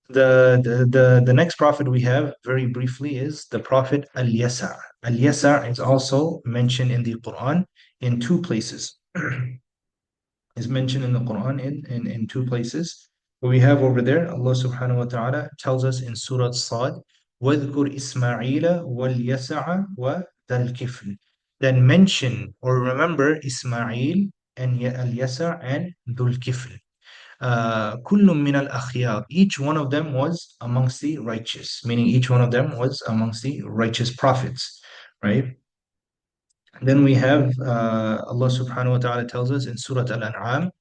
the next prophet we have very briefly is the prophet Al-Yasa. Al-Yasa is also mentioned in the Quran in two places. Is mentioned in the Quran in two places. What we have over there, Allah subhanahu wa ta'ala tells us in Surah Sad, وَاذْكُرْ إِسْمَاعِيلَ وَالْيَسَعَ وَذَا الْكِفْلِ. Then mention or remember Ismail and Al-Yasa and Dhul Kifl. كُلٌّ مِّنَ الْأَخْيَارِ. Each one of them was amongst the righteous, meaning each one of them was amongst the righteous prophets, right? Then we have Allah subhanahu wa ta'ala tells us in Surah Al-An'am,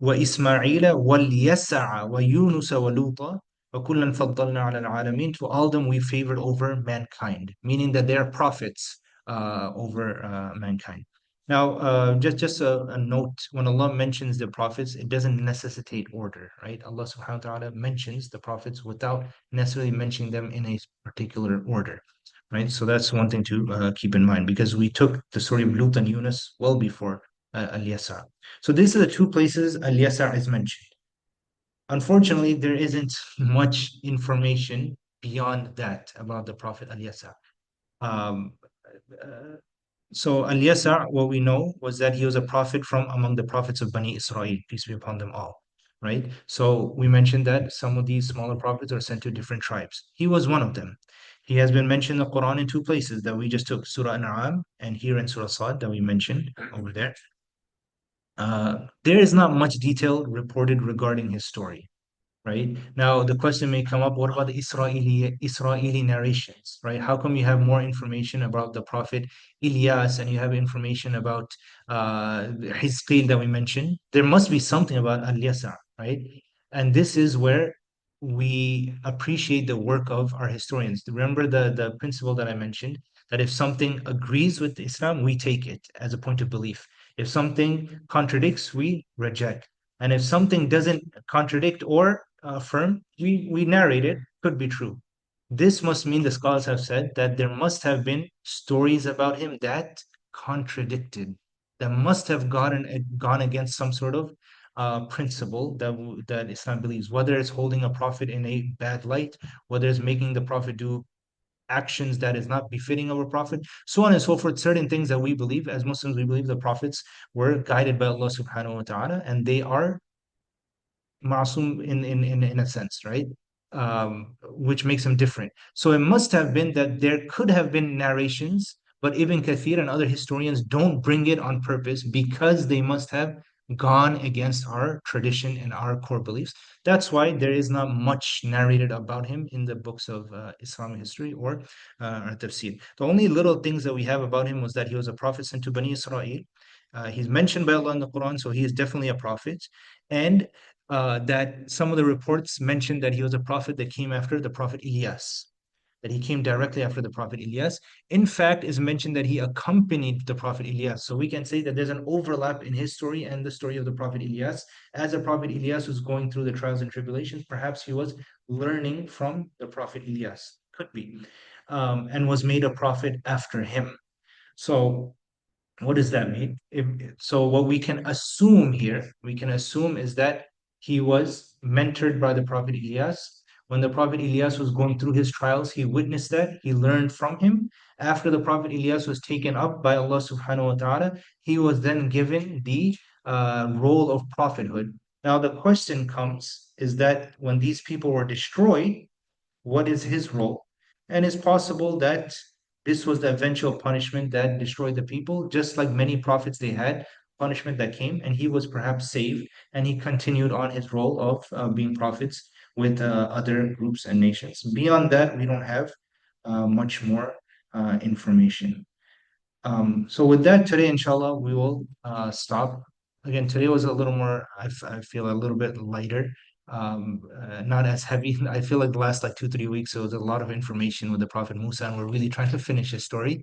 وإسماعيل واليسع ويونس ولوطا وكلا فضلنا على العالمين. To all them we favored over mankind, meaning that they are prophets over mankind. Now, just a note, when Allah mentions the prophets, it doesn't necessitate order, right? Allah subhanahu wa ta'ala mentions the prophets without necessarily mentioning them in a particular order, right? So that's one thing to keep in mind, because we took the story of Lut and Yunus well before Al-Yasa. So these are the two places Al-Yasa is mentioned. Unfortunately, there isn't much information beyond that about the Prophet Al-Yasa. Um, uh, so Al-Yasa, what we know was that he was a prophet from among the prophets of Bani Israel, peace be upon them all, right? So we mentioned that some of these smaller prophets are sent to different tribes. He was one of them. He has been mentioned in the Quran in two places that we just took, Surah An-An'am and here in Surah Sad that we mentioned over there. There is not much detail reported regarding his story, right? Now, the question may come up, what about the Israeli narrations, right? How come you have more information about the Prophet Ilyaas and you have information about Hizqeel that we mentioned? There must be something about Al-Yasa, right? And this is where we appreciate the work of our historians. Remember the principle that I mentioned, that if something agrees with Islam, we take it as a point of belief. If something contradicts, we reject. And if something doesn't contradict or affirm, we narrate it, could be true. This must mean, the scholars have said, that there must have been stories about him that contradicted, that must have gone against some sort of principle that Islam believes, whether it's holding a prophet in a bad light, whether it's making the prophet do actions that is not befitting of a prophet, so on and so forth. Certain things that we believe as Muslims, we believe the prophets were guided by Allah subhanahu wa ta'ala, and they are ma'asum in a sense, right? Which makes them different. So it must have been that there could have been narrations, but Ibn Kathir and other historians don't bring it on purpose because they must have gone against our tradition and our core beliefs. That's why there is not much narrated about him in the books of Islamic history or tafsir. The only little things that we have about him was that he was a prophet sent to Bani Israel. He's mentioned by Allah in the Quran, so he is definitely a prophet. And that some of the reports mentioned that he was a prophet that came after the Prophet Ilyaas, that he came directly after the Prophet Ilyaas. In fact, is mentioned that he accompanied the Prophet Ilyaas. So we can say that there's an overlap in his story and the story of the Prophet Ilyaas. As the Prophet Ilyaas was going through the trials and tribulations, perhaps he was learning from the Prophet Ilyaas, could be, and was made a prophet after him. So what does that mean? So what we can assume here, is that he was mentored by the Prophet Ilyas. When the Prophet Ilyas was going through his trials, he witnessed that, he learned from him. After the Prophet Ilyas was taken up by Allah subhanahu wa ta'ala, he was then given the role of prophethood. Now the question comes is that when these people were destroyed, what is his role? And it's possible that this was the eventual punishment that destroyed the people, just like many prophets, they had punishment that came, and he was perhaps saved, and he continued on his role of being prophets with other groups and nations. Beyond that, we don't have much more information. So with that, today, inshallah, we will stop. Again, today was a little more, I feel a little bit lighter, not as heavy. I feel like the last like 2, 3 weeks, there was a lot of information with the Prophet Musa, and we're really trying to finish his story.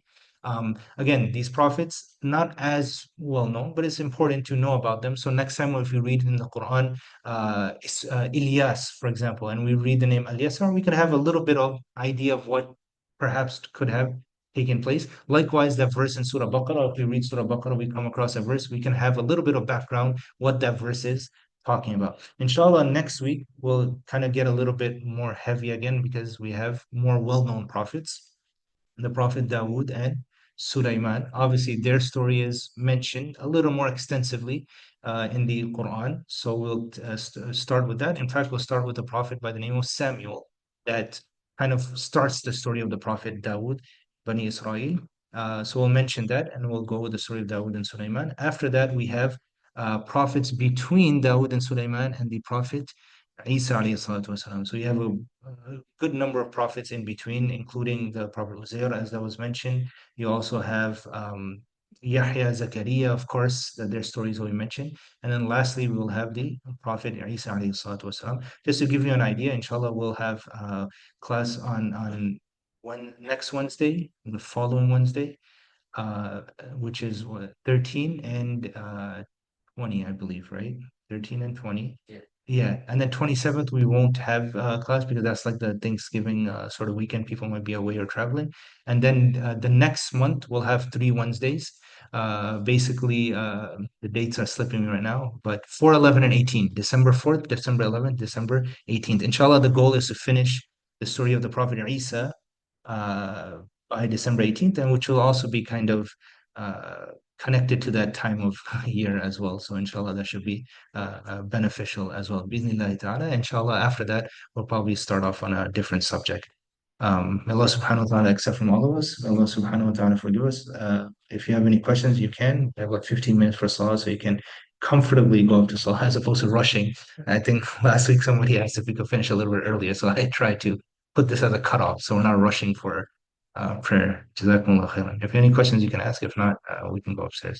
Again, these prophets, not as well known, but it's important to know about them. So next time, if you read in the Quran, Ilyaas, for example, and we read the name Al-Yasa, we can have a little bit of idea of what perhaps could have taken place. Likewise, that verse in Surah Baqarah, if we read Surah Baqarah, we come across a verse, we can have a little bit of background what that verse is talking about. Inshallah, next week we'll kind of get a little bit more heavy again because we have more well-known prophets, the Prophet Dawood and Sulaiman. Obviously, their story is mentioned a little more extensively in the Quran. So we'll start with that. In fact, we'll start with a prophet by the name of Samuel that kind of starts the story of the Prophet Dawood, Bani Israel. So we'll mention that and we'll go with the story of Dawood and Sulaiman. After that, we have prophets between Dawood and Sulaiman and the Prophet Isa alayhi salatu wasalam. So you have a good number of prophets in between, including the Prophet Uzair, as that was mentioned. You also have Yahya, Zakaria, of course, that their stories will be mentioned. And then lastly, we will have the Prophet Isa alayhi salatu wasalam. Just to give you an idea, inshallah, we'll have class on next Wednesday, the following Wednesday, which is what, 13 and 20, I believe, right? 13 and 20. Yeah, and then 27th we won't have class because that's like the Thanksgiving sort of weekend. People might be away or traveling. And then the next month we'll have 3 Wednesdays. Basically, the dates are slipping me right now, but 4, 11, and 18. December 4th, December 11th, December 18th. Inshallah, the goal is to finish the story of the Prophet Isa uh, by December 18th, and which will also be kind of uh, connected to that time of year as well. So inshallah, that should be beneficial as well. Bismillah ta'ala. Inshallah, after that, we'll probably start off on a different subject. May Allah subhanahu wa ta'ala accept from all of us. May Allah subhanahu wa ta'ala forgive us. If you have any questions, you can. We have like 15 minutes for salah, so you can comfortably go up to salah as opposed to rushing. I think last week somebody asked if we could finish a little bit earlier, so I tried to put this as a cutoff, so we're not rushing for prayer. Jazakumullah khairan. If you have any questions, you can ask. If not, we can go upstairs.